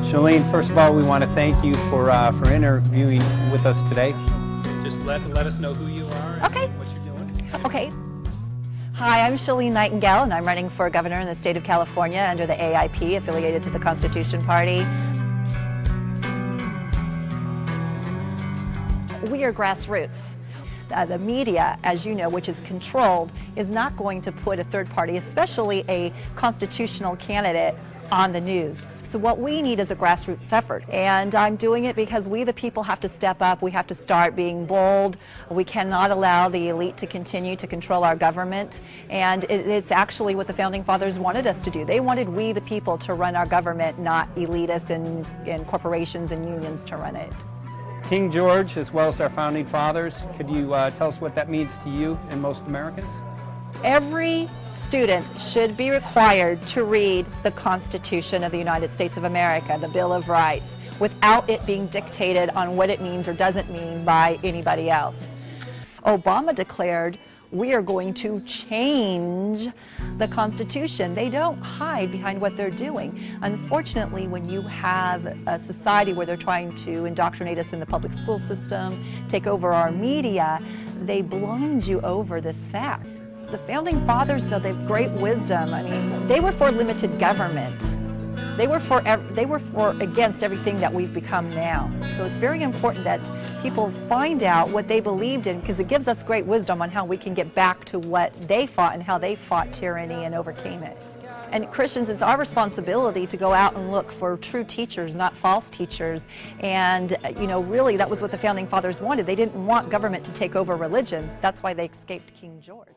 Chelene, first of all, we want to thank you for interviewing with us today. Just let us know who you are and what you're doing. Okay. Hi, I'm Chelene Nightingale, and I'm running for governor in the state of California under the AIP, affiliated to the Constitution Party. We are grassroots. The media, as you know, which is controlled, is not going to put a third party, especially a constitutional candidate, on the news. So what we need is a grassroots effort, and I'm doing it because we the people have to step up. We have to start being bold. We cannot allow the elite to continue to control our government, and it's actually what the Founding Fathers wanted us to do. They wanted we the people to run our government, not elitists and corporations and unions to run it. King George, as well as our Founding Fathers, could you tell us what that means to you and most Americans? Every student should be required to read the Constitution of the United States of America, the Bill of Rights, without it being dictated on what it means or doesn't mean by anybody else. Obama declared, we are going to change the Constitution. They don't hide behind what they're doing. Unfortunately, when you have a society where they're trying to indoctrinate us in the public school system, take over our media, they blind you over this fact. The Founding Fathers, though, they have great wisdom. I mean, they were for limited government. They were for against everything that we've become now. So it's very important that people find out what they believed in, because it gives us great wisdom on how we can get back to what they fought and how they fought tyranny and overcame it. And Christians, it's our responsibility to go out and look for true teachers, not false teachers. And, you know, really that was what the Founding Fathers wanted. They didn't want government to take over religion. That's why they escaped King George.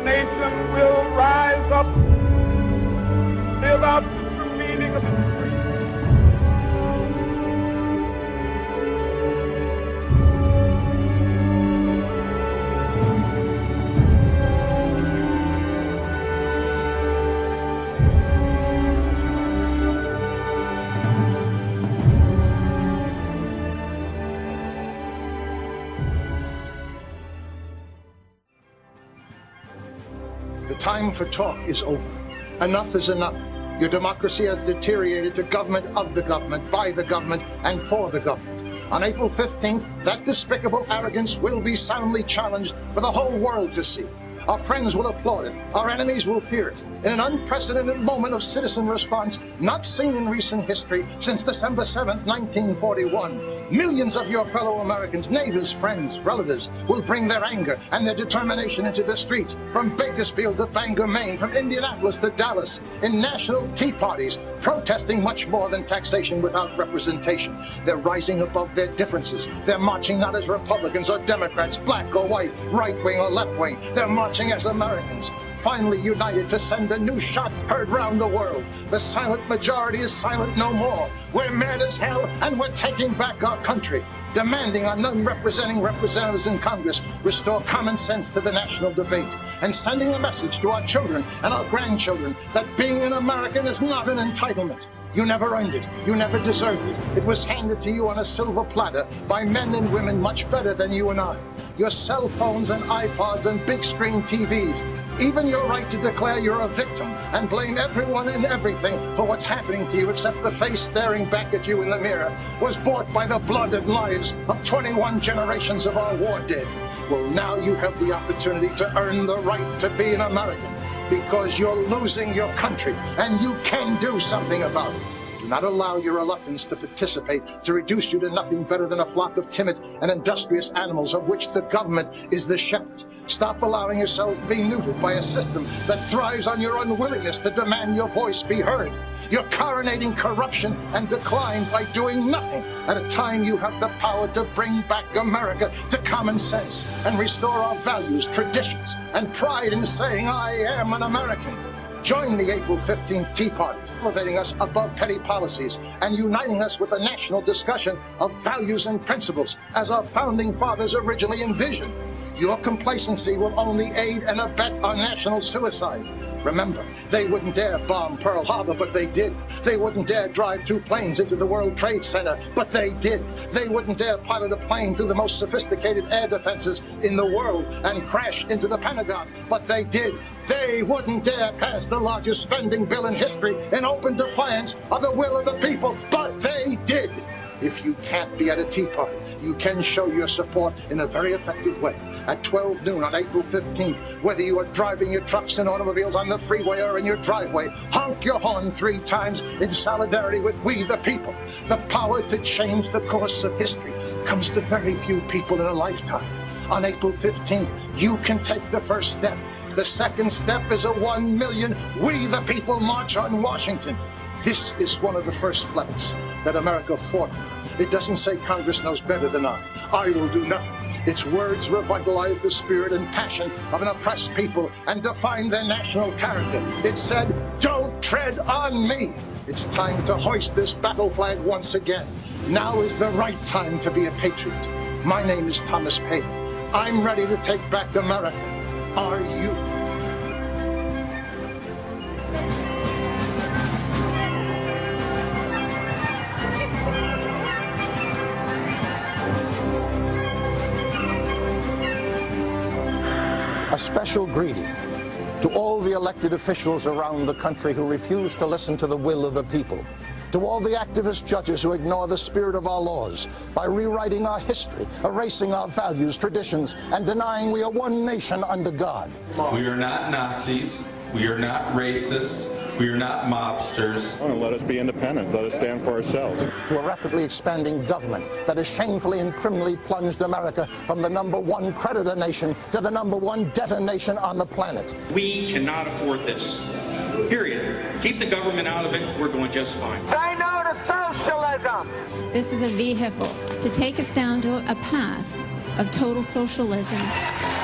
Nation will rise up, live out the true meaning of its creed. The time for talk is over. Enough is enough. Your democracy has deteriorated to government of the government, by the government, and for the government. On April 15th, that despicable arrogance will be soundly challenged for the whole world to see. Our friends will applaud it. Our enemies will fear it. In an unprecedented moment of citizen response, not seen in recent history since December 7th, 1941. Millions of your fellow Americans, neighbors, friends, relatives, will bring their anger and their determination into the streets, from Bakersfield to Bangor, Maine, from Indianapolis to Dallas, in national tea parties, protesting much more than taxation without representation. They're rising above their differences. They're marching not as Republicans or Democrats, black or white, right-wing or left-wing. They're marching as Americans, finally united to send a new shot heard round the world. The silent majority is silent no more. We're mad as hell, and we're taking back our country, demanding our non-representing representatives in Congress restore common sense to the national debate, and sending a message to our children and our grandchildren that being an American is not an entitlement. You never earned it. You never deserved it. It was handed to you on a silver platter by men and women much better than you and I. Your cell phones and iPods and big screen TVs, even your right to declare you're a victim and blame everyone and everything for what's happening to you except the face staring back at you in the mirror, was bought by the blood and lives of 21 generations of our war dead. Well, now you have the opportunity to earn the right to be an American, because you're losing your country, and you can do something about it. Do not allow your reluctance to participate to reduce you to nothing better than a flock of timid and industrious animals of which the government is the shepherd. Stop allowing yourselves to be neutered by a system that thrives on your unwillingness to demand your voice be heard. You're coronating corruption and decline by doing nothing at a time you have the power to bring back America to common sense and restore our values, traditions, and pride in saying, I am an American. Join the April 15th Tea Party, elevating us above petty policies and uniting us with a national discussion of values and principles as our founding fathers originally envisioned. Your complacency will only aid and abet our national suicide. Remember, they wouldn't dare bomb Pearl Harbor, but they did. They wouldn't dare drive 2 planes into the World Trade Center, but they did. They wouldn't dare pilot a plane through the most sophisticated air defenses in the world and crash into the Pentagon, but they did. They wouldn't dare pass the largest spending bill in history in open defiance of the will of the people, but they did. If you can't be at a tea party, you can show your support in a very effective way. At 12 noon on April 15th, whether you are driving your trucks and automobiles on the freeway or in your driveway, honk your horn 3 times in solidarity with we the people. The power to change the course of history comes to very few people in a lifetime. On April 15th, you can take the first step. The second step is a 1 million We the People march on Washington. This is one of the first flags that America fought. It doesn't say Congress knows better than I will do nothing. Its words revitalize the spirit and passion of an oppressed people and define their national character. It said, don't tread on me. It's time to hoist this battle flag once again. Now is the right time to be a patriot. My name is Thomas Paine. I'm ready to take back America. Are you? A special greeting to all the elected officials around the country who refuse to listen to the will of the people, to all the activist judges who ignore the spirit of our laws by rewriting our history, erasing our values, traditions, and denying we are one nation under God. We are not Nazis. We are not racists. We are not mobsters. Let us be independent. Let us stand for ourselves. To a rapidly expanding government that has shamefully and criminally plunged America from the #1 creditor nation to the #1 debtor nation on the planet. We cannot afford this. Period. Keep the government out of it. We're doing just fine. Say no to socialism. This is a vehicle to take us down to a path of total socialism.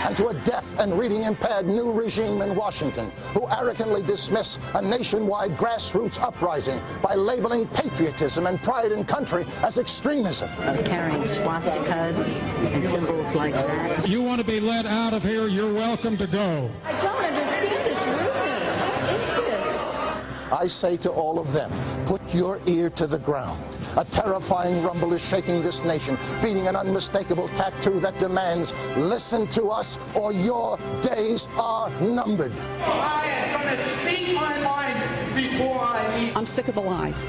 And to a deaf and reading impaired new regime in Washington who arrogantly dismiss a nationwide grassroots uprising by labeling patriotism and pride in country as extremism. Carrying swastikas and symbols like that. You want to be let out of here, you're welcome to go. I don't understand this rudeness. What is this? I say to all of them, put your ear to the ground. A terrifying rumble is shaking this nation, beating an unmistakable tattoo that demands, listen to us or your days are numbered. I am going to speak my mind before I leave. I'm sick of the lies.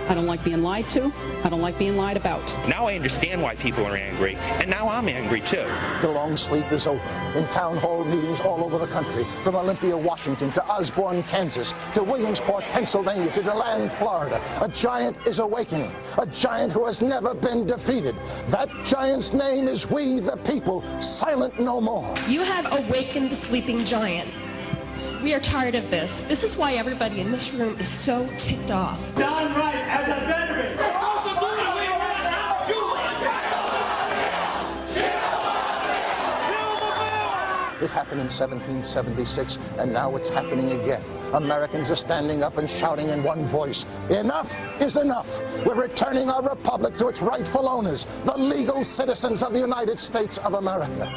I don't like being lied to. I don't like being lied about. Now I understand why people are angry, and now I'm angry too. The long sleep is over. In town hall meetings all over the country, from Olympia, Washington, to Osborne, Kansas, to Williamsport, Pennsylvania, to DeLand, Florida, a giant is awakening. A giant who has never been defeated. That giant's name is we the people, silent no more. You have awakened the sleeping giant. We are tired of this. This is why everybody in this room is so ticked off. Done right as a veteran. It happened in 1776, and now it's happening again. Americans are standing up and shouting in one voice, enough is enough. We're returning our republic to its rightful owners, the legal citizens of the United States of America.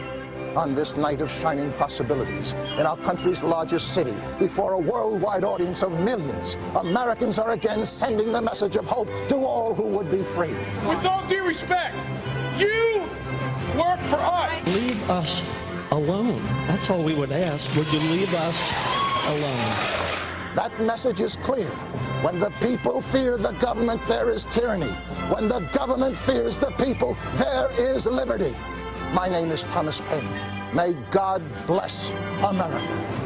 On this night of shining possibilities, in our country's largest city, before a worldwide audience of millions, Americans are again sending the message of hope to all who would be free. With all due respect, you work for us. Leave us alone. That's all we would ask. Would you leave us alone? That message is clear. When the people fear the government, there is tyranny. When the government fears the people, there is liberty. My name is Thomas Paine. May God bless America.